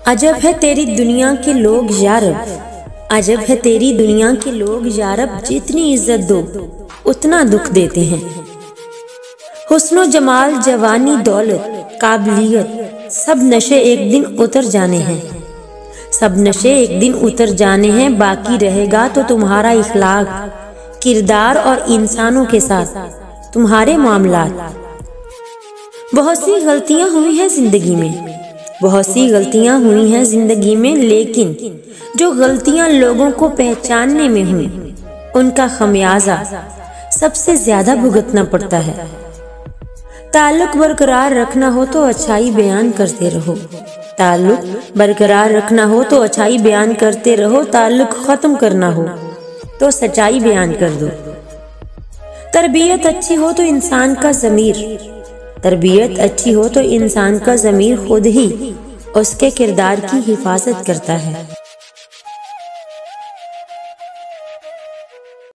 عجب ہے تیری دنیا کے لوگ یارب، عجب ہے تیری دنیا کے لوگ یارب، جتنی عزت دو اتنا دکھ دیتے ہیں۔ حسن و جمال، جوانی، دولت، قابلیت، سب نشے ایک دن اتر جانے ہیں، سب نشے ایک دن اتر جانے ہیں، باقی رہے گا تو تمہارا اخلاق، کردار اور انسانوں کے ساتھ تمہارے معاملات۔ بہت سی غلطیاں ہوئی ہیں زندگی میں، بہت سی غلطیاں ہوئی ہیں زندگی میں، لیکن جو غلطیاں لوگوں کو پہچاننے میں ہوئیں ان کا خمیازہ سب سے زیادہ بھگتنا پڑتا ہے۔ تعلق برقرار رکھنا ہو تو اچھائی بیان کرتے رہو، تعلق برقرار رکھنا ہو تو اچھائی بیان کرتے رہو، تعلق ختم کرنا ہو تو سچائی بیان کر دو۔ تربیت اچھی ہو تو انسان کا ضمیر، تربیت اچھی ہو تو انسان کا ضمیر خود ہی اس کے کردار کی حفاظت کرتا ہے۔